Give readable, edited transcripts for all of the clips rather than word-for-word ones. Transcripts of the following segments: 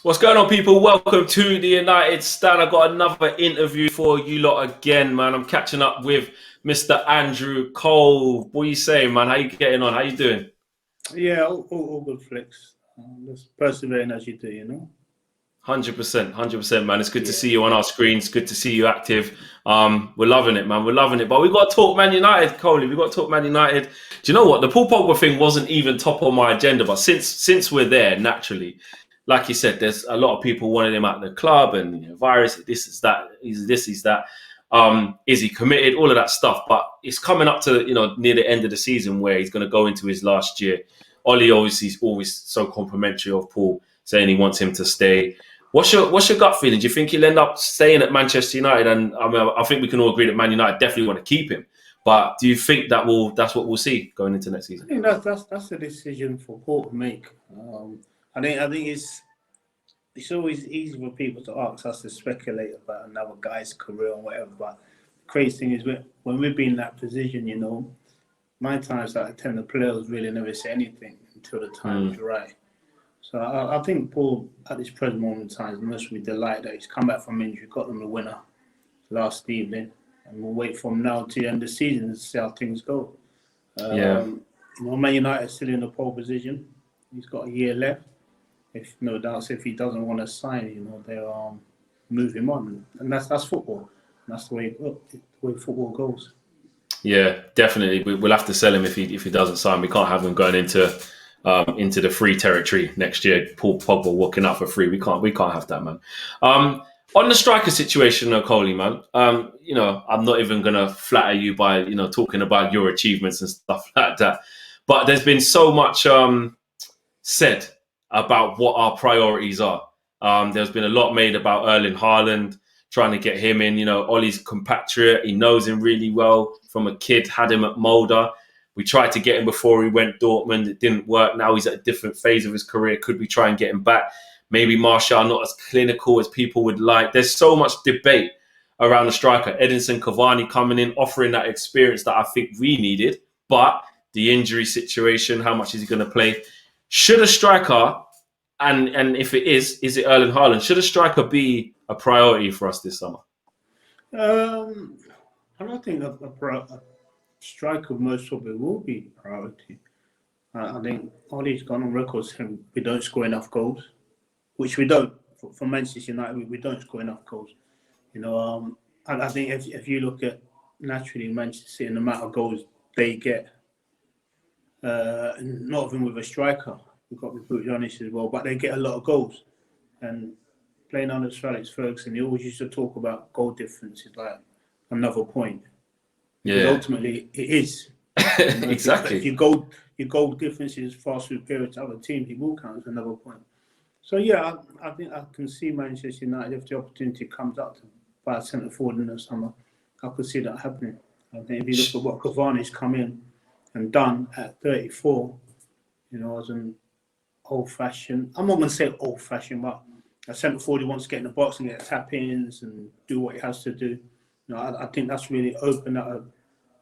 What's going on, people? Welcome to the United Stand. I've got another interview for you lot again, man. I'm catching up with Mr. Andrew Cole. What you saying, man? How you getting on? How you doing? Yeah, all good flicks. Just persevering as you do, 100%, man. It's good to Yeah. see you on our screens. Good to see you active. We're loving it, man. We're loving it. But we got to talk Man United, Coley. We got to talk Man United. Do you know what? The Paul Pogba thing wasn't even top on my agenda, but since we're there, naturally, like you said, there's a lot of people wanting him at the club and virus. This is that. He's this. He's that. Is he committed? All of that stuff. But it's coming up to near the end of the season where he's going to go into his last year. Ollie obviously is always so complimentary of Paul, saying he wants him to stay. What's your gut feeling? Do you think he'll end up staying at Manchester United? And I think we can all agree that Man United definitely want to keep him. But do you think that's what we'll see going into next season? I think that's a decision for Paul to make. I think it's always easy for people to ask us to speculate about another guy's career or whatever. But the crazy thing is when we've been in that position, 9 times out of 10 the players really never say anything until the time is right. So I think Paul, at this present moment in time, must be delighted that he's come back from injury, got them the winner last evening, and we'll wait from now to the end of the season to see how things go. Man United is still in the pole position. He's got a year left. If no doubt, if he doesn't want to sign, they'll move him on, and that's football. That's the way football goes. Yeah, definitely. We'll have to sell him if he doesn't sign. We can't have him going into the free territory next year. Paul Pogba walking out for free. We can't have that, man. On the striker situation, Coley, man. I'm not even gonna flatter you by talking about your achievements and stuff like that. But there's been so much said about what our priorities are. There's been a lot made about Erling Haaland, trying to get him in. Ollie's compatriot. He knows him really well from a kid. Had him at Mulder. We tried to get him before he went Dortmund. It didn't work. Now he's at a different phase of his career. Could we try and get him back? Maybe Martial not as clinical as people would like. There's so much debate around the striker. Edinson Cavani coming in, offering that experience that I think we needed. But the injury situation, how much is he going to play? Should a striker, and if it is it Erling Haaland? Should a striker be a priority for us this summer? I don't think a striker most probably will be a priority. I think Ollie's gone on record saying we don't score enough goals, which we don't. For Manchester United, we don't score enough goals. I think if you look at naturally Manchester City and the amount of goals they get, not even with a striker, we've got to be brutally honest as well, but they get a lot of goals. And playing under Sir Alex Ferguson, he always used to talk about goal difference is like another point. Yeah, because ultimately it is. Exactly. If your goal difference is far superior to other teams, it will count as another point. So yeah, I think I can see Manchester United, if the opportunity comes up to buy a centre forward in the summer, I could see that happening. I think if you look at what Cavani's come in and done at 34, as an old-fashioned, I'm not going to say old-fashioned, but a centre forward who wants to get in the box and get tap-ins and do what he has to do. I think that's really open up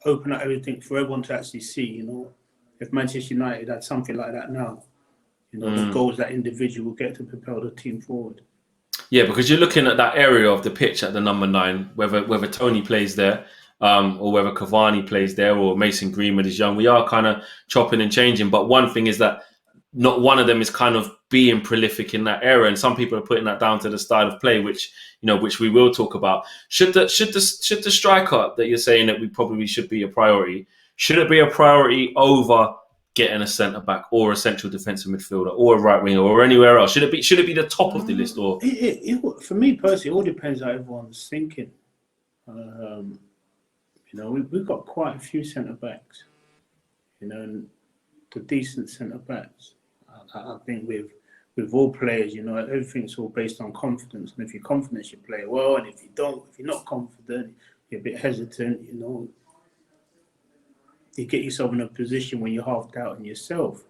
everything for everyone to actually see. If Manchester United had something like that now, the goals that individual will get to propel the team forward. Yeah, because you're looking at that area of the pitch at the number 9, whether Tony plays there, or whether Cavani plays there, or Mason Greenwood is young. We are kind of chopping and changing. But one thing is that not one of them is kind of being prolific in that area, and some people are putting that down to the style of play, which we will talk about. Should the striker that you're saying that we probably should be a priority? Should it be a priority over getting a centre back or a central defensive midfielder or a right winger or anywhere else? Should it be the top of the list? Or for me personally, it all depends how everyone's thinking. We've got quite a few centre backs. And the decent centre backs. I think with all players, everything's all based on confidence. And if you're confident, you play well. And if you don't, if you're not confident, you're a bit hesitant, you get yourself in a position when you're half doubting yourself.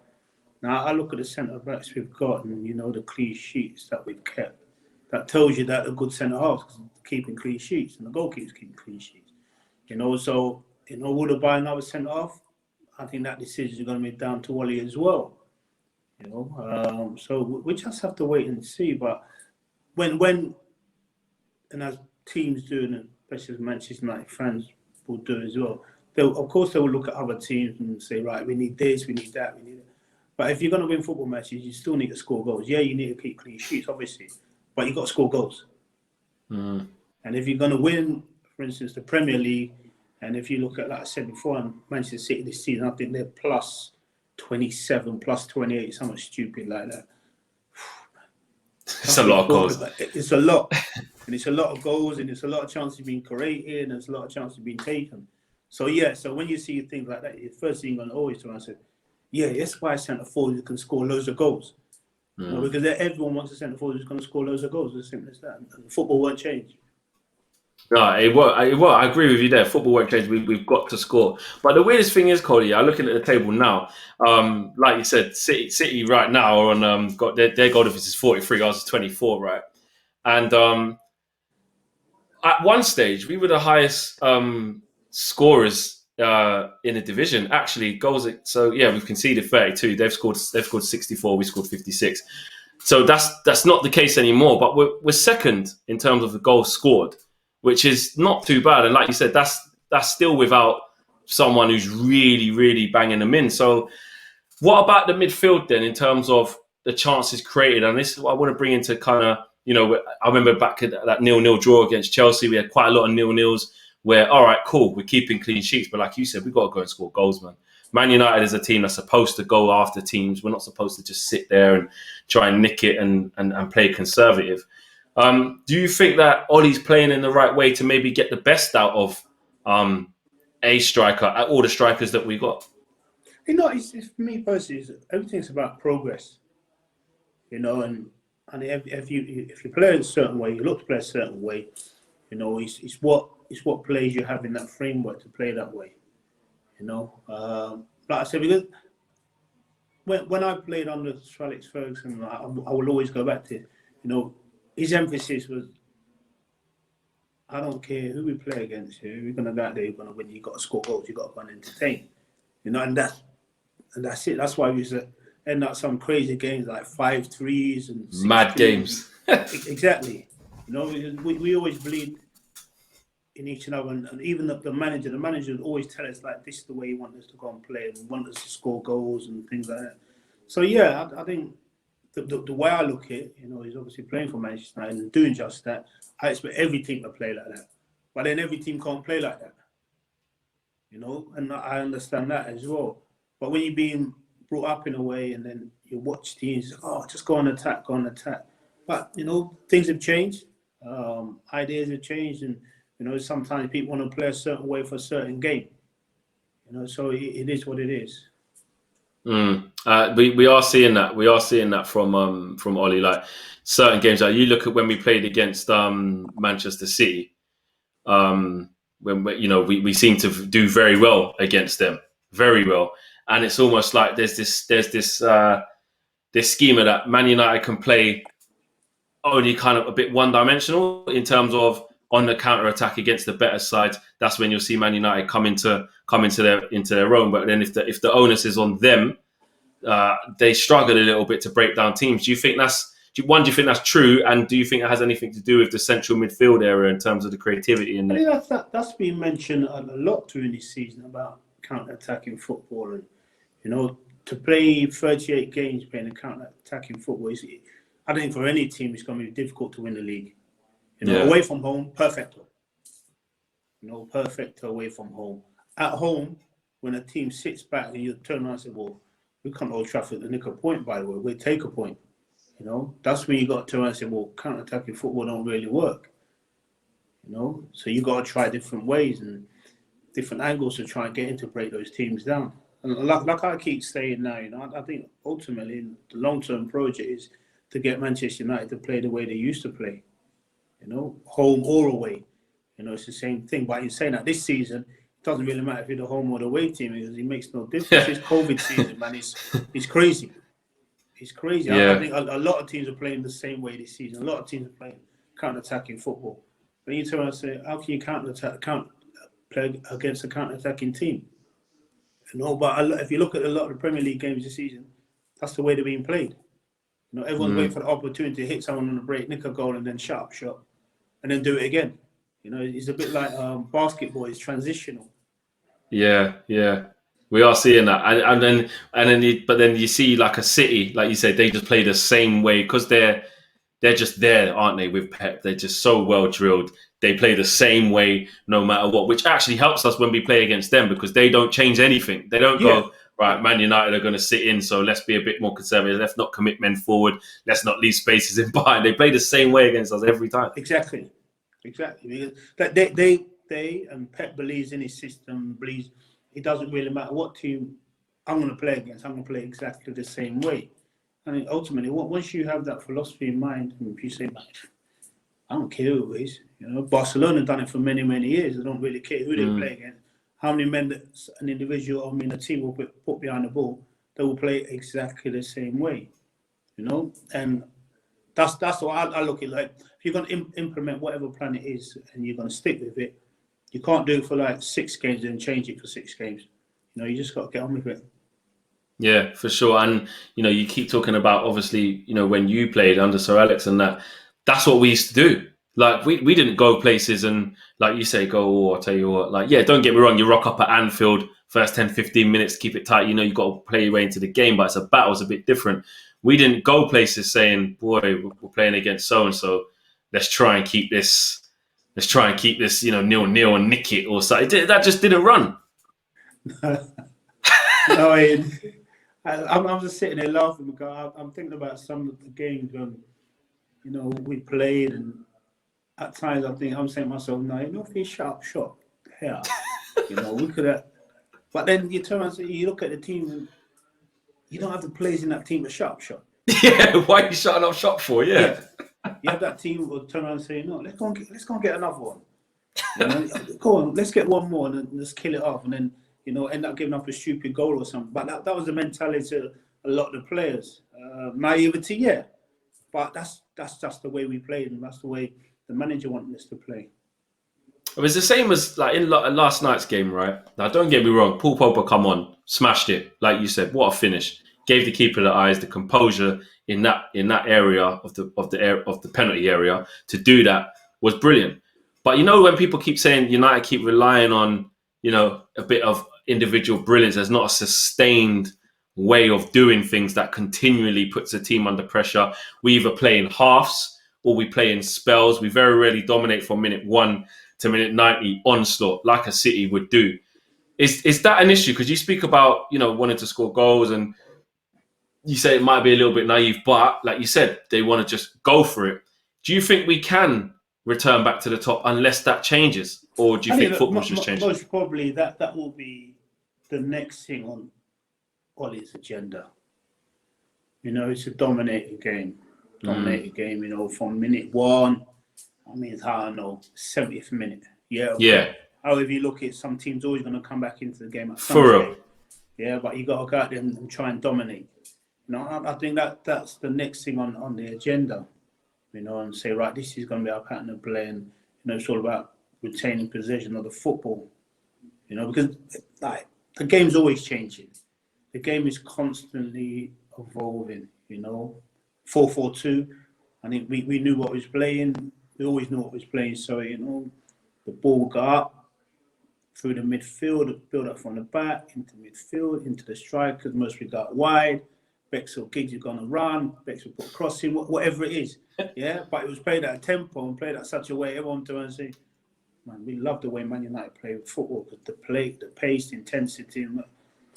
Now, I look at the centre backs we've got and, the clean sheets that we've kept. That tells you that they're good centre halves because they're keeping clean sheets and the goalkeeper's keeping clean sheets. So, would I buy another centre half? I think that decision is going to be down to Wally as well. You know, so we just have to wait and see. But when and as teams do, and especially as Manchester United fans will do as well, of course they will look at other teams and say, right, we need this, we need that, we need it. But if you're going to win football matches, you still need to score goals. Yeah, you need to keep clean sheets, obviously, but you got to score goals. Mm. And if you're going to win, for instance, the Premier League, and if you look at, like I said before, and Manchester City this season, I think they're plus 27, plus 28, something stupid like that. It's a lot of goals. It's a lot. And it's a lot of goals, and it's a lot of chances being created, and there's a lot of chances being taken. So, yeah, so when you see things like that, the first thing you're going to always try and say, yeah, that's why centre forward who can score loads of goals. You know, because everyone wants a centre forward who's going to score loads of goals. As simple as that. And football won't change. No, it won't. I agree with you there. Football won't change. We've got to score. But the weirdest thing is, Cody, I'm looking at the table now. Like you said, City right now are on got their goal difference is 43. Ours is 24, right? And at one stage, we were the highest scorers in a division. Actually, goals. So yeah, we've conceded 32. They've scored 64. We scored 56. So that's not the case anymore. But we're second in terms of the goals scored, which is not too bad. And like you said, that's still without someone who's really, really banging them in. So what about the midfield then in terms of the chances created? And this is what I want to bring into kind of, you know, I remember back at that 0-0 draw against Chelsea, we had quite a lot of 0-0s where, all right, cool, we're keeping clean sheets. But like you said, we've got to go and score goals, man. Man United is a team that's supposed to go after teams. We're not supposed to just sit there and try and nick it and play conservative. Do you think that Ollie's playing in the right way to maybe get the best out of a striker, all the strikers that we got? You know, it's for me personally, everything's about progress. You know, and if you play in a certain way, you look to play a certain way. You know, it's what players you have in that framework to play that way. You know, like I said, because when I played under Sir Alex Ferguson, I will always go back to, you know, his emphasis was, I don't care who we play against. You're gonna go out there, you're gonna win. You got to score goals. You got to go and entertain. You know, and that's it. That's why we used to end up some crazy games like 5-3s and 6-2s. Mad games. Exactly. You know, we always believe in each other, and even the manager would always tell us like, this is the way he wants us to go and play, and want us to score goals and things like that. So yeah, I think the way I look at it, you know, he's obviously playing for Manchester United and doing just that. I expect every team to play like that, but then every team can't play like that. You know, and I understand that as well. But when you're being brought up in a way, and then you watch teams, oh, just go on attack. But you know, things have changed, ideas have changed, and you know, sometimes people want to play a certain way for a certain game. You know, so it is what it is. We are seeing that. We are seeing that from Ollie. Like certain games, like you look at when we played against Manchester City. When we seem to do very well against them, very well, and it's almost like there's this schema that Man United can play only kind of a bit one-dimensional in terms of on the counter-attack against the better side. That's when you'll see Man United come into their own. But then if the onus is on them, they struggle a little bit to break down teams. Do you think that's true? And do you think it has anything to do with the central midfield area in terms of the creativity? I think that's been mentioned a lot during this season about counter-attacking football, and you know, to play 38 games playing a counter-attacking football I think for any team it's going to be difficult to win the league. You know, away from home, perfecto. You know, perfecto away from home. At home, when a team sits back and you turn around and say, well, we can't Old Trafford to nick a point, by the way, we'll take a point. You know, that's when you got to turn around and say, well, counter-attacking football don't really work. You know, so you got to try different ways and different angles to try and get in to break those teams down. And like I keep saying now, you know, I think ultimately the long-term project is to get Manchester United to play the way they used to play. You know, home or away. You know, it's the same thing. But in saying that, this season, it doesn't really matter if you're the home or the away team, because it makes no difference. It's COVID season, man. It's crazy. It's crazy. Yeah. I think a lot of teams are playing the same way this season. A lot of teams are playing counter-attacking football. But you turn around and say, how can you play against a counter-attacking team? You know, but if you look at a lot of the Premier League games this season, that's the way they're being played. You know, everyone's waiting for the opportunity to hit someone on the break, nick a goal, and then shut, and then do it again. You know, it's a bit like basketball. It's transitional. Yeah. We are seeing that, but then you see like a City, like you said, they just play the same way because they're just there, aren't they? With Pep, they're just so well drilled. They play the same way no matter what, which actually helps us when we play against them because they don't change anything. They don't go, right, Man United are going to sit in, so let's be a bit more conservative. Let's not commit men forward. Let's not leave spaces in behind. They play the same way against us every time. Exactly. Because they and Pep believes in his system, believes it doesn't really matter what team I'm going to play against. I'm going to play exactly the same way. And ultimately, once you have that philosophy in mind, and if you say, I don't care who it is, you know, Barcelona done it for many, many years. They don't really care who they play against. How many men that an individual, a team will put behind the ball, they will play exactly the same way, you know. And that's what I look at. Like, if you're going to implement whatever plan it is, and you're going to stick with it, you can't do it for like 6 games and change it for 6 games. You know, you just got to get on with it. Yeah, for sure. And, you know, you keep talking about, obviously, you know, when you played under Sir Alex and that's what we used to do. Like, we didn't go places and, like you say, I'll tell you what, like, yeah, don't get me wrong, you rock up at Anfield, first 10, 15 minutes, keep it tight. You know, you've got to play your way into the game, but it's a battle, it's a bit different. We didn't go places saying, boy, we're playing against so-and-so. Let's try and keep this, you know, 0-0 and nick it or something. That just didn't run. No, I'm just sitting there laughing because I'm thinking about some of the games when, you know, we played, and at times I'm saying to myself, no, you know, if you sharp shot here, you know, we could have. But then you turn around and you look at the team, and you don't have the players in that team a sharp shot. Yeah, why are you shutting up shop for? Yeah. You have that team who will turn around and say, no, let's go and get another one. You know, go on, let's get one more and then let's kill it off, and then, you know, end up giving up a stupid goal or something. But that was the mentality of a lot of the players. Naivety, yeah. But that's just the way we played, and that's the way the manager wanted us to play. It was the same as like in last night's game, right? Now, don't get me wrong. Paul Pogba come on, smashed it, like you said. What a finish! Gave the keeper the eyes, the composure in that area of the penalty area to do that was brilliant. But you know, when people keep saying United keep relying on, you know, a bit of individual brilliance, there's not a sustained way of doing things that continually puts a team under pressure. We either play in halves or we play in spells. We very rarely dominate from minute 1 to minute 90 onslaught like a City would do. Is that an issue? Because you speak about, you know, wanting to score goals, and you say it might be a little bit naive, but like you said, they want to just go for it. Do you think we can return back to the top unless that changes? Or do you think football's just changed? Most probably that will be the next thing on Ollie's agenda. You know, it's a dominating game. You know, from minute 1, I mean, I don't know, 70th minute. Yeah. Yeah. However you look at it, some teams always going to come back into the game at some For real. stage. Yeah, but you got to go out there and try and dominate. You know, I think that's the next thing on the agenda. You know, and say, right, this is going to be our pattern of play, and, you know, it's all about retaining possession of the football. You know, because like the game's always changing. The game is constantly evolving. You know, 4-4-2. I think we knew what was playing. We always knew what was playing. So, you know, the ball will go up through the midfield, build up from the back into midfield, into the strikers, mostly go out wide. Bex or Giggs are going to run. Bex will put crossing, whatever it is. Yeah, but it was played at a tempo and played at such a way everyone turns and say, man, we love the way Man United play football, because the pace, the intensity,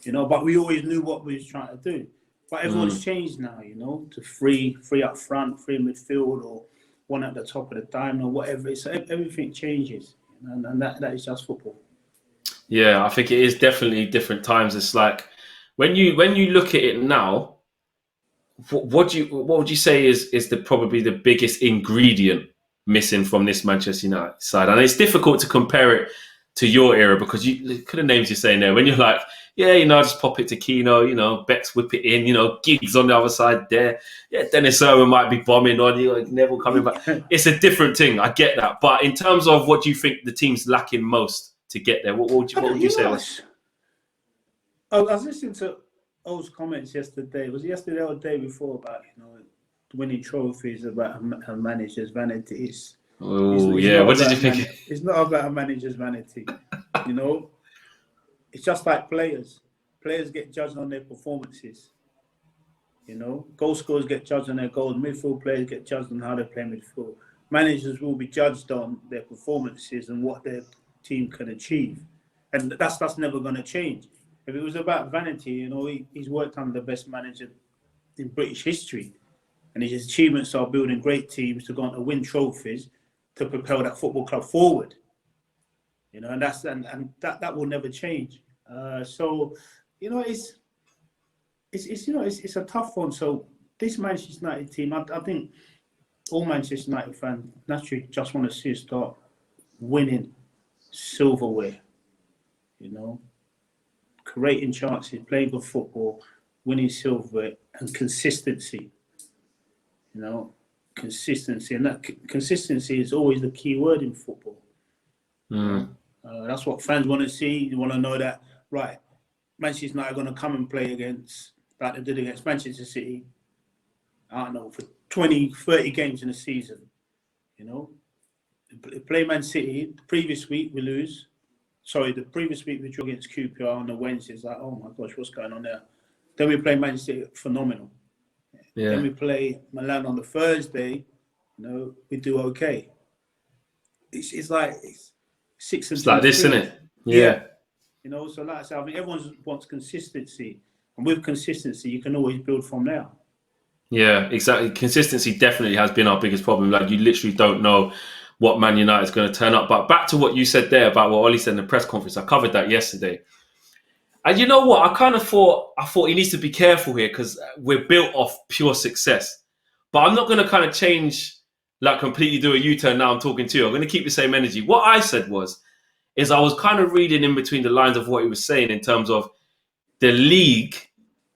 you know, but we always knew what we was trying to do. But everyone's changed now, you know, to free up front, free midfield, or one at the top of the diamond, or whatever. So everything changes, and that is just football. Yeah, I think it is definitely different times. It's like when you look at it now, what would you say is probably the biggest ingredient missing from this Manchester United side? And it's difficult to compare it to your era, because you could have names you're saying there when you're like, yeah, you know, I just pop it to Keno, you know, Bex whip it in, you know, Giggs on the other side there. Yeah, Dennis Irwin might be bombing on you, like Neville coming back. It's a different thing. I get that. But in terms of what do you think the team's lacking most to get there, what would you say? I was listening to O's comments yesterday. Was it yesterday or the day before about winning trophies about a manager's vanity? Oh yeah, what did you think? It's not about a manager's vanity. It's just like players. Players get judged on their performances. Goal scorers get judged on their goals. Midfield players get judged on how they play midfield. Managers will be judged on their performances and what their team can achieve, and that's never going to change. If it was about vanity, he's worked under the best manager in British history, and his achievements are building great teams to go on to win trophies to propel that football club forward. And that will never change. So it's a tough one. So this Manchester United team, I think all Manchester United fans naturally just want to see us start winning silverware. Creating chances, playing good football, winning silverware, and consistency. Consistency, and that consistency is always the key word in football. That's what fans want to see. You want to know that, right, Manchester United are going to come and play against, like they did against Manchester City, I don't know, for 20, 30 games in a season. Play Man City, the previous week we lose. Sorry, the previous week we drew against QPR on the Wednesday. It's like, oh my gosh, what's going on there? Then we play Man City, phenomenal. Yeah. Then we play Milan on the Thursday. We do okay. It's like 6 and 2. It's like this, isn't it? Yeah. So like I said, I think everyone wants consistency, and with consistency, you can always build from there. Yeah, exactly. Consistency definitely has been our biggest problem. Like, you literally don't know what Man United is going to turn up. But back to what you said there about what Ollie said in the press conference, I covered that yesterday. And you know what? I thought he needs to be careful here because we're built off pure success. But I'm not going to kind of change, like completely do a U-turn now I'm talking to you. I'm going to keep the same energy. What I said is I was kind of reading in between the lines of what he was saying in terms of the league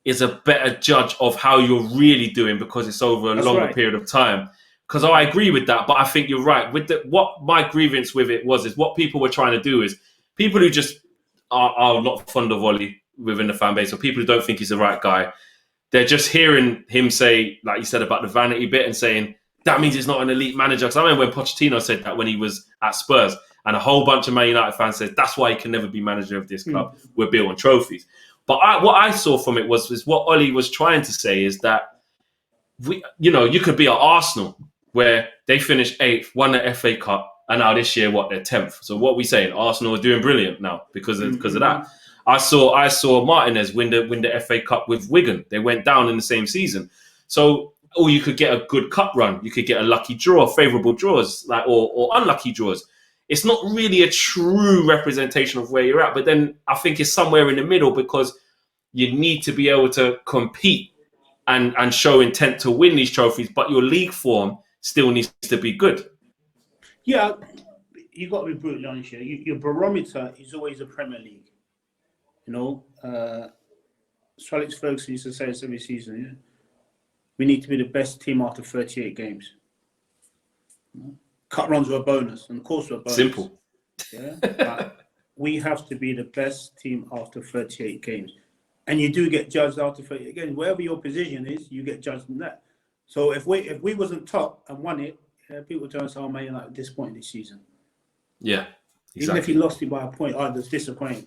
is a better judge of how you're really doing because it's over a longer period of time. Because I agree with that, but I think you're right. What my grievance with it is what people were trying to do is people who just are not fond of Ollie within the fan base, or people who don't think he's the right guy, they're just hearing him say, like you said about the vanity bit, and saying that means he's not an elite manager. Because I remember when Pochettino said that when he was at Spurs, and a whole bunch of Man United fans said that's why he can never be manager of this club. We're built on trophies. But what I saw from it was what Ollie was trying to say is that you could be at Arsenal where they finished 8th, won the FA Cup, and now this year, they're 10th. So what we saying? Arsenal are doing brilliant now because of that. I saw Martinez win the FA Cup with Wigan. They went down in the same season. So, or you could get a good cup run. You could get a lucky draw, favourable draws, or unlucky draws. It's not really a true representation of where you're at. But then I think it's somewhere in the middle because you need to be able to compete and show intent to win these trophies. But your league form still needs to be good. Yeah, you got to be brutally honest here. Your barometer is always the Premier League. Sir Alex Ferguson used to say this every season. Yeah? We need to be the best team after 38 games. Cut runs were a bonus, and of course were a bonus. Simple. Yeah, but we have to be the best team after 38 games, and you do get judged after 38 games. Wherever your position is, you get judged on that. So if we wasn't top and won it, people turn and say, "Oh man, you're like disappointed this season." Yeah, exactly. Even if you lost it by a point, that's disappointing.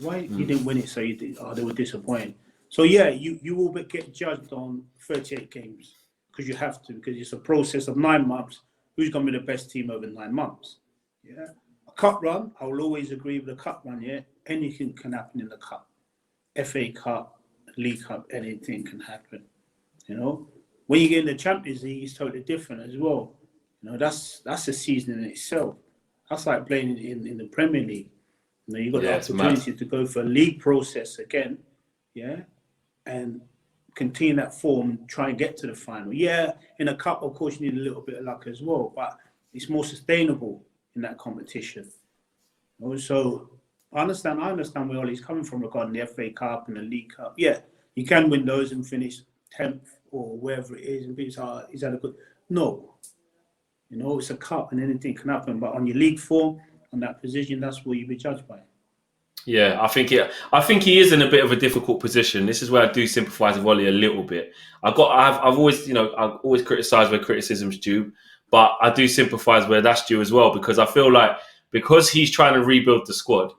Why you didn't win it? So you did. They were disappointed. So yeah, you will get judged on 38 games because you have to, because it's a process of 9 months. Who's going to be the best team over 9 months? Yeah, a cup run. I will always agree with a cup run. Yeah, anything can happen in the cup. FA Cup, League Cup, anything can happen. When you get in the Champions League, it's totally different as well. That's a season in itself. That's like playing in the Premier League. You've got the opportunity to go for a league process again, and continue that form, try and get to the final. Yeah, in a cup, of course, you need a little bit of luck as well, but it's more sustainable in that competition. So I understand where Ollie's coming from regarding the FA Cup and the League Cup. Yeah, you can win those and finish 10th or wherever it is, and people say, is that a good? No. It's a cup and anything can happen. But on your league form, on that position, that's what you'll be judged by. Yeah, I think he is in a bit of a difficult position. This is where I do sympathise with Ollie a little bit. I've always, I've always criticised where criticism's due, but I do sympathise where that's due as well, because I feel like because he's trying to rebuild the squad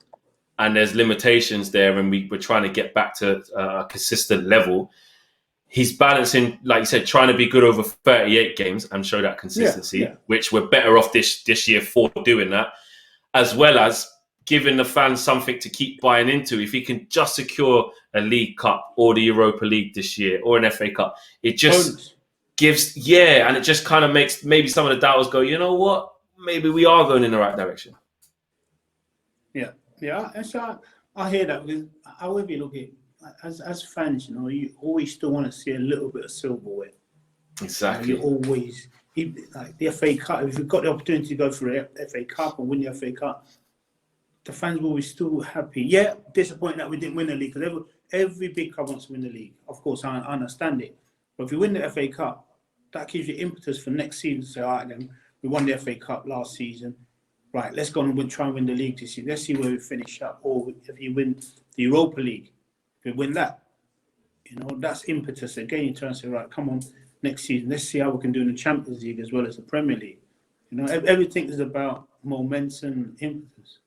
and there's limitations there, and we're trying to get back to a consistent level. He's balancing, like you said, trying to be good over 38 games and show that consistency, which we're better off this year for doing that, as well as giving the fans something to keep buying into. If he can just secure a League Cup or the Europa League this year or an FA Cup, it just gives, and it just kind of makes maybe some of the doubters go, you know what, maybe we are going in the right direction. Yeah. And so I hear that, because however you look at it, as fans, you always still want to see a little bit of silverware. Exactly. You always, like the FA Cup, if you've got the opportunity to go for the FA Cup and win the FA Cup, the fans will be still happy. Yeah, disappointed that we didn't win the league, because every big club wants to win the league. Of course, I understand it. But if you win the FA Cup, that gives you impetus for next season to say, all right, then we won the FA Cup last season. Right, let's go and try and win the league this year. Let's see where we finish up. Or if you win the Europa League, if you win that, that's impetus. Again, you turn and say, right, come on, next season, let's see how we can do in the Champions League as well as the Premier League. Everything is about momentum and impetus.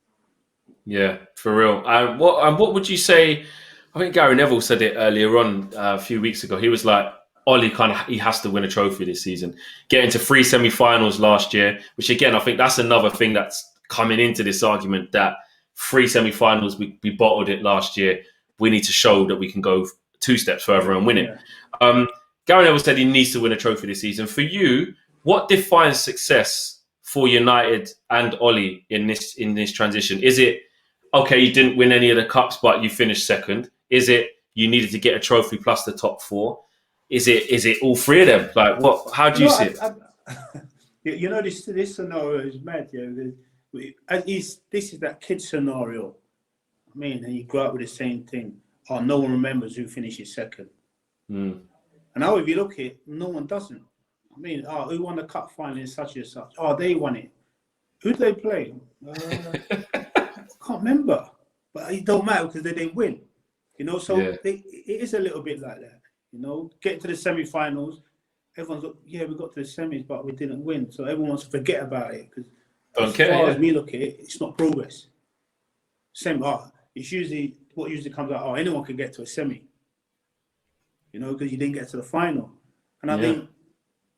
Yeah, for real. What would you say? I think Gary Neville said it earlier on a few weeks ago. He was like, Ollie he has to win a trophy this season. Getting to 3 semi-finals last year, which again, I think that's another thing that's coming into this argument, that 3 semi-finals, we bottled it last year. We need to show that we can go 2 steps further and win it. Gary Neville said he needs to win a trophy this season. For you, what defines success for United and Ollie in this transition? Is it, okay, you didn't win any of the cups, but you finished second? Is it you needed to get a trophy plus the top 4? Is it all 3 of them? Like, what? How do you see it? This scenario is mad. At least this is that kid scenario. I mean, and you grow up with the same thing. Oh, no one remembers who finishes second. And now if you look at it, no one doesn't. I mean, who won the cup final in such and such? Oh, they won it. Who did they play? I can't remember. But it don't matter because they didn't win. It is a little bit like that. Get to the semi-finals. Everyone's like, we got to the semis, but we didn't win. So everyone wants to forget about it, because as far as we look at it, it's not progress. Same. It's usually what usually comes out. Anyone can get to a semi. Because you didn't get to the final. And I think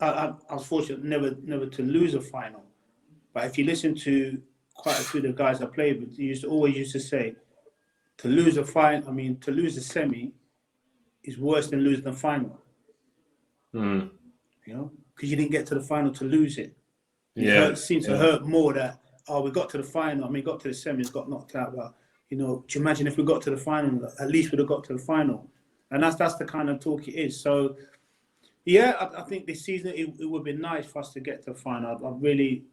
I was fortunate never to lose a final. But if you listen to quite a few of the guys I played with, they always used to say, to lose a semi is worse than losing the final. Because you didn't get to the final to lose it. It seems to hurt more that, we got to the final. Got to the semis, got knocked out. But, do you imagine if we got to the final, at least we'd have got to the final. And that's the kind of talk it is. So, I think this season it would be nice for us to get to the final. I'd really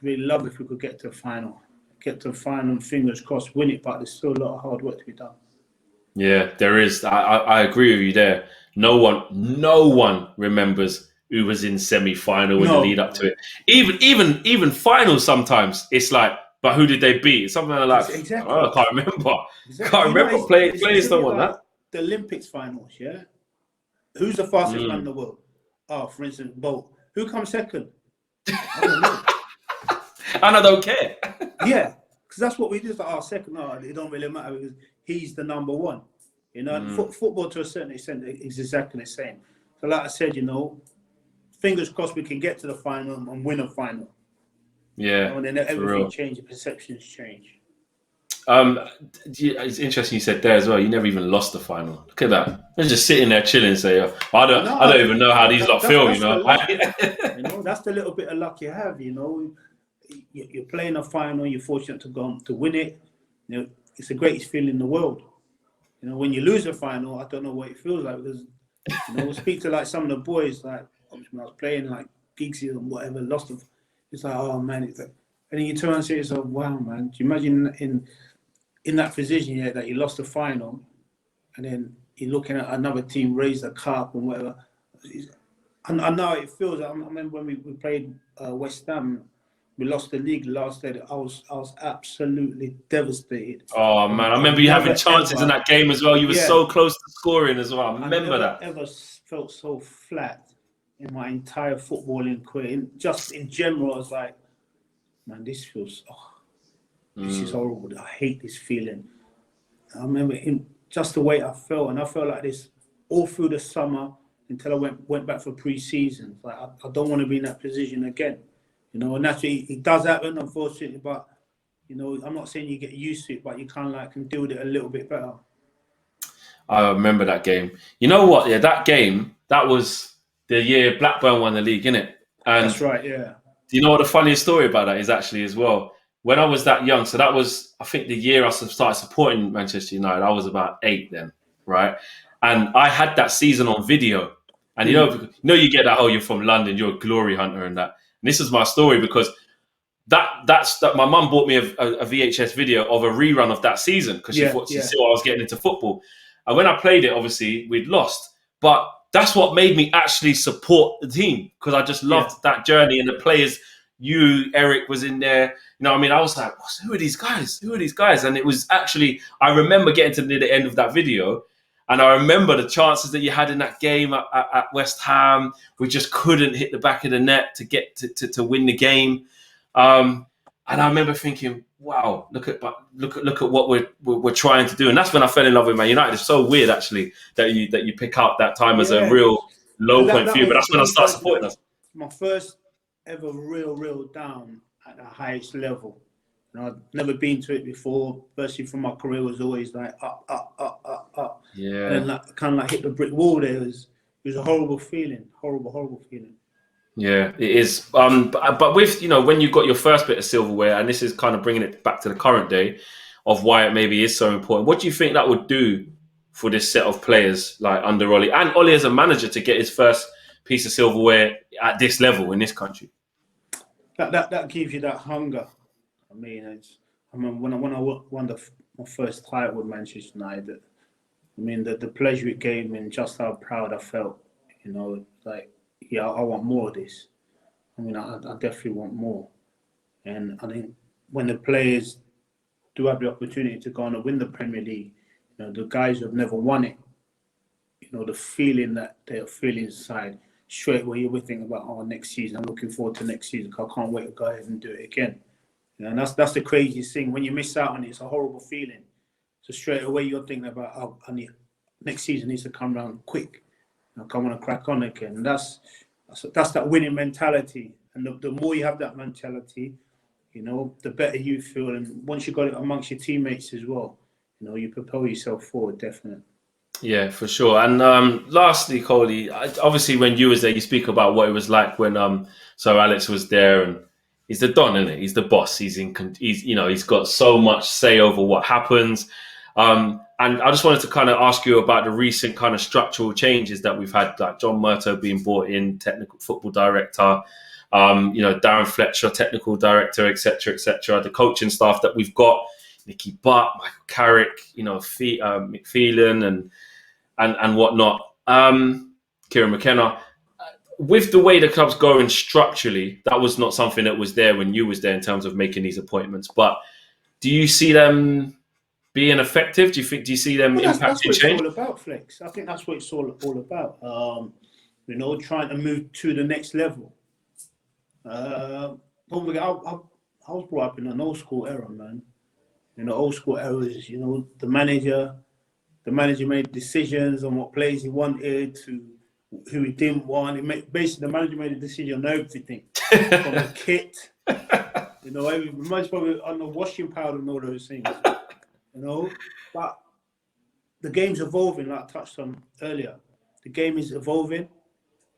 love if we could get to the final. Get to the final and fingers crossed, win it, but there's still a lot of hard work to be done. Yeah, there is. I agree with you there. No one remembers who was in semi-final in the lead up to it. Even finals sometimes, it's like, but who did they beat? Something like that. Exactly. I can't remember. Can't remember. Players don't want that. The Olympics finals, Who's the fastest man in the world? For instance, Bolt. Who comes second? I don't know. And I don't care. Because that's what we do. It's like, second, it don't really matter because he's the number one. Football to a certain extent is exactly the same. So like I said, fingers crossed we can get to the final and win a final. And then everything changes, perceptions change. It's interesting you said there as well. You never even lost the final. Look at that. They're just sitting there chilling. Say, I don't even know how these lot feel. That's the little bit of luck you have. You're playing a final. You're fortunate to go on to win it. It's the greatest feeling in the world. When you lose a final, I don't know what it feels like, because we'll speak to like some of the boys, like when I was playing like gigs and whatever, lost them. It's like, oh man, it's like, and then you turn and say to yourself, wow man, do you imagine in that position that you lost the final, and then you're looking at another team raise the cup and whatever. I know it feels. I remember when we played West Ham we lost the league last day. I was absolutely devastated. Oh man, I remember you having chances in that game as well. You were so close to scoring as well. I remember that. I never felt so flat in my entire footballing career. Just in general, I was like, man, this feels. This is horrible. I hate this feeling. I remember just the way I felt, and I felt like this all through the summer until I went back for pre-season. Like I don't want to be in that position again, you know. And that's it does happen, unfortunately. But you know, I'm not saying you get used to it, but you kind of like can deal with it a little bit better. I remember that game. You know what? Yeah, that game, that was the year Blackburn won the league, innit? And that's right. Yeah. Do you know what the funniest story about that is actually as well? When I was that young, so that was, I think, the year I started supporting Manchester United. I was about 8 then, right? And I had that season on video. And you know, you get that, oh, you're from London, you're a glory hunter and that. And this is my story because that's my mum bought me a VHS video of a rerun of that season because she thought she saw I was getting into football. And when I played it, obviously, we'd lost. But that's what made me actually support the team because I just loved that journey and the players. Eric was in there. You know what I mean? I was like, who are these guys? Who are these guys? And it was actually, I remember getting to the end of that video and I remember the chances that you had in that game at West Ham. We just couldn't hit the back of the net to get to win the game. And I remember thinking, wow, look at what we're trying to do. And that's when I fell in love with Man United. It's so weird actually that you pick out that time as a real low point for you. But that's when I started supporting us. My first ever real down at the highest level. And I'd never been to it before. Firstly, from my career was always like up. Yeah. And like, kind of like hit the brick wall there. It was a horrible feeling. Horrible feeling. Yeah, it is. But with, you know, when you got your first bit of silverware, and this is kind of bringing it back to the current day of why it maybe is so important, what do you think that would do for this set of players like under Ollie and Ollie as a manager to get his first piece of silverware at this level in this country? That gives you that hunger. I mean, when I won my first title with Manchester United, I mean the pleasure it gave me and just how proud I felt. You know, like I want more of this. I mean, I definitely want more. And I think when the players do have the opportunity to go on and win the Premier League, you know, the guys who have never won it, you know, the feeling that they're feeling inside. Straight away, you're thinking about, next season. I'm looking forward to next season. I can't wait to go ahead and do it again. You know, and that's the craziest thing. When you miss out on it, it's a horrible feeling. So straight away, you're thinking about, next season needs to come around quick. I want to crack on again. And that's that winning mentality. And the more you have that mentality, you know, the better you feel. And once you got it amongst your teammates as well, you know, you propel yourself forward, definitely. Yeah, for sure. And lastly, Coley, obviously when you was there, you speak about what it was like when Sir Alex was there, and he's the don, isn't it? He's the boss. He's got so much say over what happens. And I just wanted to kind of ask you about the recent kind of structural changes that we've had, like John Murtough being brought in, technical football director, Darren Fletcher, technical director, etc., the coaching staff that we've got, Nicky Butt, Michael Carrick, McPhelan and whatnot, Kieran McKenna. With the way the club's going structurally, that was not something that was there when you was there in terms of making these appointments. But do you see them being effective? Do you see them impacting that's what change? It's all about, Flex. I think that's what it's all about. Trying to move to the next level. I was brought up in an old school era, man. In the old school eras, the manager made decisions on what players he wanted to who he didn't want. Basically, the manager made a decision on everything, from the kit, most probably on the washing powder and all those things, But the game's evolving, like I touched on earlier. The game is evolving,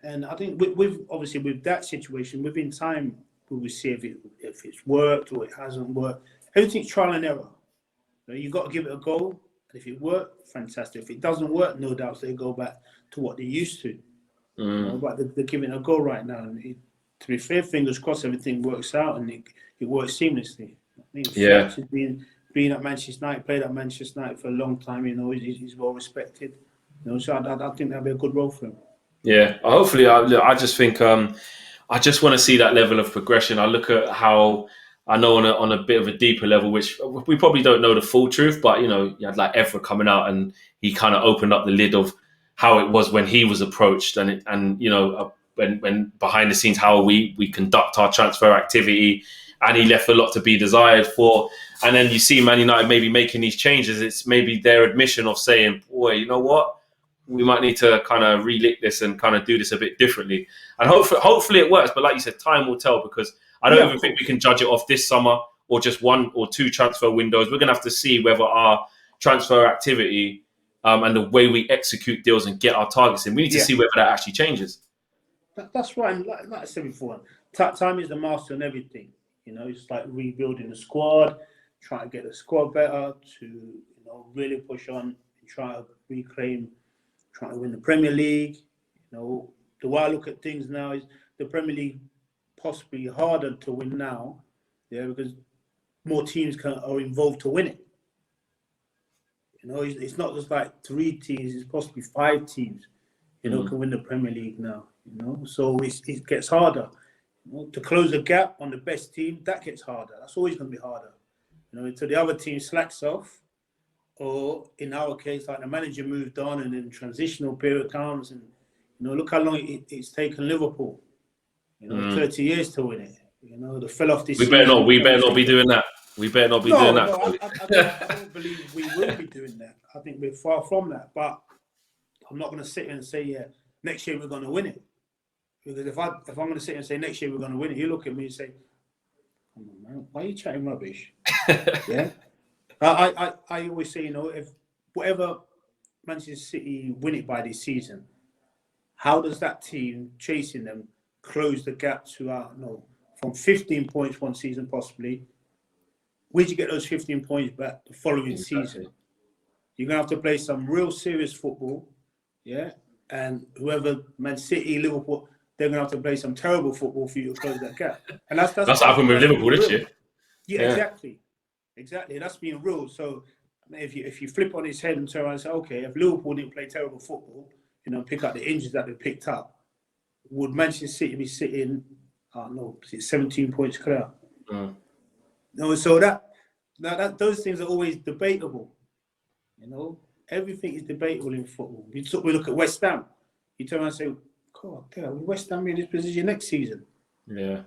and I think with that situation, within time, we will see if it's worked or it hasn't worked. Everything's trial and error. You've got to give it a go. And if it works, fantastic. If it doesn't work, no doubt they go back to what they used to. But they're giving it a go right now. And to be fair, fingers crossed, everything works out and it works seamlessly. I think Fletch has been at Manchester United, played at Manchester United for a long time. He's well respected. So I think that'll be a good role for him. Yeah, hopefully. I just think I just want to see that level of progression. I look at how I know on a bit of a deeper level, which we probably don't know the full truth, but you had like Evra coming out and he kind of opened up the lid of how it was when he was approached, when behind the scenes how we conduct our transfer activity, and he left a lot to be desired for. And then you see Man United maybe making these changes. It's maybe their admission of saying, boy, you know what? We might need to kind of relick this and kind of do this a bit differently. And hopefully it works. But like you said, time will tell, because I don't even think we can judge it off this summer or just 1 or 2 transfer windows. We're going to have to see whether our transfer activity and the way we execute deals and get our targets in, we need to see whether that actually changes. That's right. And like I said before, time is the master in everything. It's like rebuilding the squad, trying to get the squad better, to really push on and try to reclaim, trying to win the Premier League. The way I look at things now is the Premier League possibly harder to win now, because more teams are involved to win it. It's not just like 3 teams; it's possibly 5 teams. Can win the Premier League now. So it gets harder. To close a gap on the best team, that gets harder. That's always going to be harder. Until the other team slacks off, or in our case, like the manager moved on and then transitional period comes, and look how long it's taken Liverpool. 30 years to win it. They fell off this season. We better not be doing that. We better not be doing that. I don't believe we will be doing that. I think we're far from that. But I'm not going to sit here and say, next year we're going to win it. Because if I'm going to sit here and say next year we're going to win it, you look at me and say, come on, man, why are you chatting rubbish? Yeah. I always say, if whatever Manchester City win it by this season, how does that team chasing them close the gap to from 15 points one season possibly? Where'd you get those 15 points back the following season? You're going to have to play some real serious football, and whoever, Man City, Liverpool, they're going to have to play some terrible football for you to close that gap. And that's what happened with Liverpool this year. Yeah, exactly. That's being real. So if you flip on its head and turn around and say, okay, if Liverpool didn't play terrible football, pick up the injuries that they picked up, would Manchester City be sitting, 17 points clear? No, so that those things are always debatable. Everything is debatable in football. We look at West Ham. You turn around and say, God damn, West Ham in this position next season. Yeah.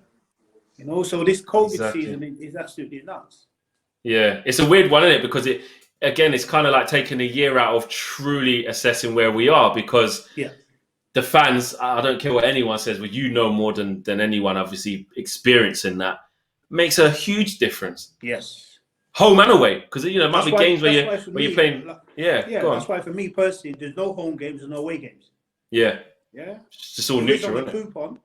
So this COVID season is absolutely nuts. Yeah, it's a weird one, isn't it? Because it's kind of like taking a year out of truly assessing where we are, because the fans, I don't care what anyone says, but more than anyone, obviously, experiencing that makes a huge difference. Yes. Home and away, because there might be games where you're playing. That's why for me personally, there's no home games and no away games. Yeah. Yeah. It's just all neutral, isn't it? Coupon.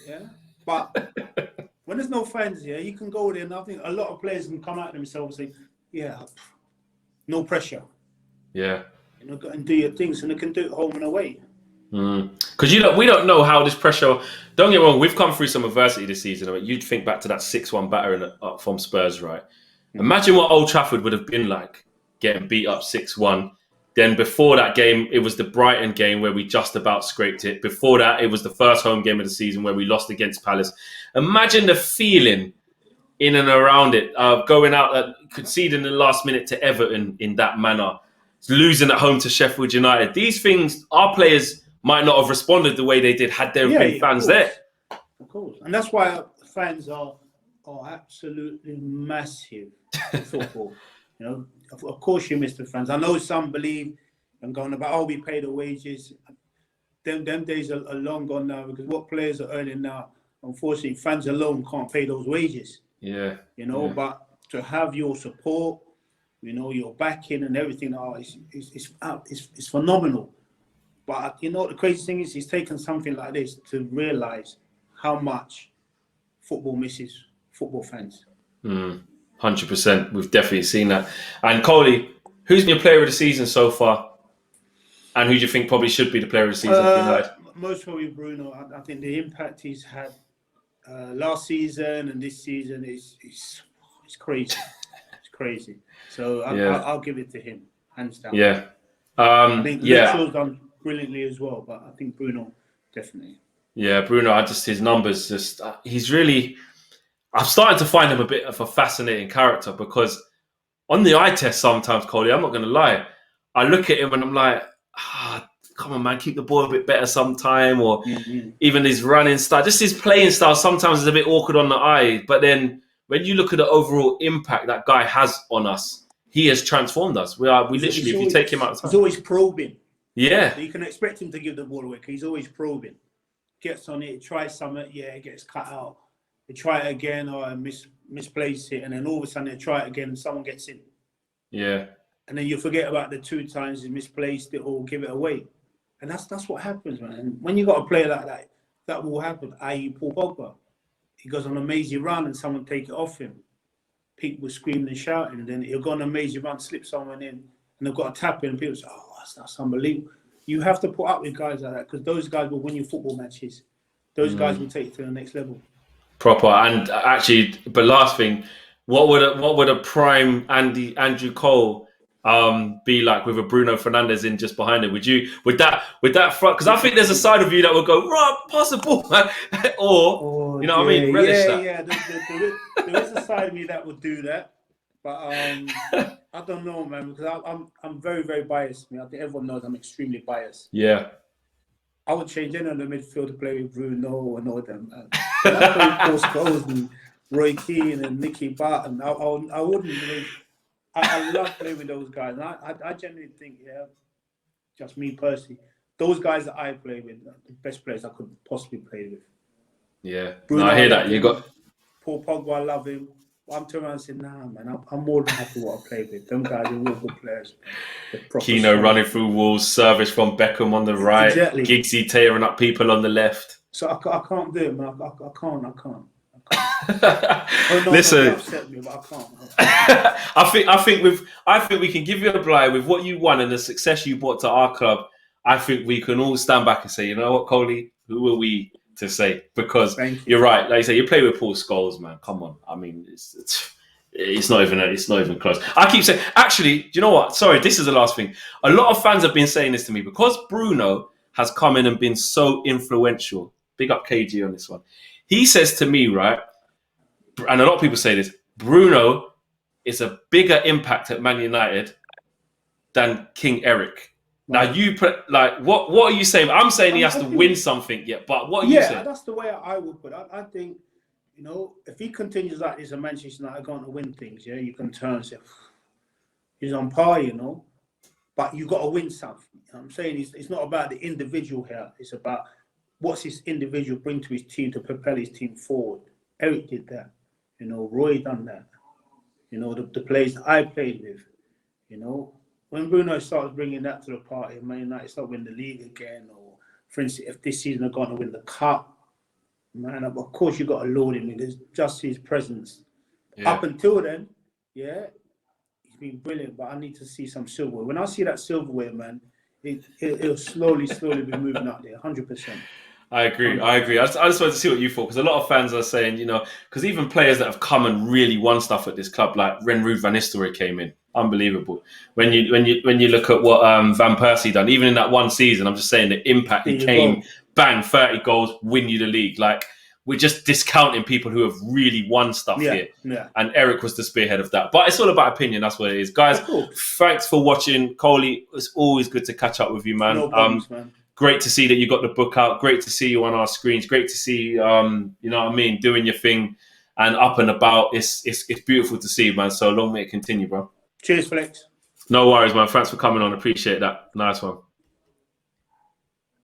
Yeah. But when there's no fans here, you can go there, and I think a lot of players can come out themselves and say, no pressure. Yeah. Go and do your things, and they can do it home and away. Because we don't know how this pressure. Don't get me wrong, we've come through some adversity this season. I mean, you'd think back to that 6-1 battering from Spurs, right? Imagine what Old Trafford would have been like, getting beat up 6-1. Then before that game, it was the Brighton game where we just about scraped it. Before that, it was the first home game of the season where we lost against Palace. Imagine the feeling in and around it, going out, conceding in the last minute to Everton in that manner, losing at home to Sheffield United. These things, our players might not have responded the way they did had there been fans there. Of course. And that's why fans are absolutely massive in football. Of course you miss the fans. I know some believe and going about, we pay the wages. Them days are long gone now, because what players are earning now, unfortunately, fans alone can't pay those wages. Yeah. But to have your support, your backing and everything, it's phenomenal. But the crazy thing is, he's taken something like this to realise how much football misses football fans. 100%. We've definitely seen that. And Coley, who's been your player of the season so far? And who do you think probably should be the player of the season for United? Most probably Bruno. I think the impact he's had last season and this season is crazy. It's crazy. So I'll give it to him, hands down. Yeah. I think Mitchell's done brilliantly as well, but I think Bruno definitely. Yeah, Bruno, his numbers just, he's really, I've started to find him a bit of a fascinating character because on the eye test sometimes, Coley, I'm not going to lie, I look at him and I'm like, come on, man, keep the ball a bit better sometime, or even his running style, just his playing style sometimes is a bit awkward on the eye. But then when you look at the overall impact that guy has on us, he has transformed us. We literally, if you take him out of time. He's always probing. Yeah. So you can expect him to give the ball away because he's always probing. Gets on it, tries something, it gets cut out. They try it again or misplace it, and then all of a sudden they try it again and someone gets in. Yeah. And then you forget about the 2 times he misplaced it or give it away. And that's what happens, man. And when you got a player like that, that will happen, i.e. Paul Pogba. He goes on a mazy run and someone take it off him. People screaming and shouting, and then he'll go on a mazy run, slip someone in, and they've got a tap in, and people say, oh, that's unbelievable. You have to put up with guys like that because those guys will win you football matches. Those guys will take you to the next level. Proper. And actually, but last thing, what would a prime Andrew Cole be like with a Bruno Fernandes in just behind him? Would that front? Because I think there's a side of you that would go, Rob, possible, or you know what I mean? Relish that. Yeah. There is a side of me that would do that, but I don't know, man, because I'm very, very biased. I think everyone knows I'm extremely biased. Yeah. I would change any of the midfield to play with Bruno and all them. I play with Paul Scholes and Roy Keane and Nicky Barton. I wouldn't really. I love playing with those guys. And I genuinely think, just me personally, those guys that I play with are the best players I could possibly play with. Yeah. Bruno, I hear that. You got Paul Pogba, I love him. I'm turning around and saying, nah, man, I'm more than happy with what I played with. Them guys are real good players. Keno running through walls, service from Beckham on the right, exactly. Giggsy tearing up people on the left. So I can't do it, man. I can't. Listen, upset me, but I can't. I think we can give you a bly with what you won and the success you brought to our club. I think we can all stand back and say, you know what, Coley, who are we to say? Because you're right. Like you say, you play with Paul Scholes, man. Come on. I mean, it's not even close. I keep saying, actually, do you know what? Sorry, this is the last thing. A lot of fans have been saying this to me because Bruno has come in and been so influential. Big up KG on this one. He says to me, right, and a lot of people say this, Bruno is a bigger impact at Man United than King Eric. Now you put what are you saying? I'm saying he has to win something yet, but what are you saying? Yeah, that's the way I would put it. I think, if he continues like this and Manchester United are going to win things, you can turn and say he's on par, but you got to win something. I'm saying it's not about the individual here. It's about what's his individual bring to his team to propel his team forward. Eric did that. Roy done that. The players that I played with, when Bruno starts bringing that to the party, Man United start winning the league again, or for instance, if this season they're going to win the cup, man, of course you got to laud him because just his presence. Yeah. Up until then, he's been brilliant, but I need to see some silverware. When I see that silverware, man, it'll slowly be moving up there, 100%. I agree. I just wanted to see what you thought, because a lot of fans are saying, because even players that have come and really won stuff at this club, like Ruud van Nistelrooy came in, unbelievable. When you look at what Van Persie done, even in that one season, I'm just saying the impact he came, bang, 30 goals, win you the league. Like, we're just discounting people who have really won stuff here. Yeah. And Eric was the spearhead of that. But it's all about opinion. That's what it is, guys. Thanks for watching, Coley. It's always good to catch up with you, man. No problems, man. Great to see that you got the book out. Great to see you on our screens. Great to see, you know what I mean, doing your thing and up and about. It's beautiful to see, man. So long may it continue, bro. Cheers, Flex. No worries, man. Thanks for coming on. Appreciate that. Nice one.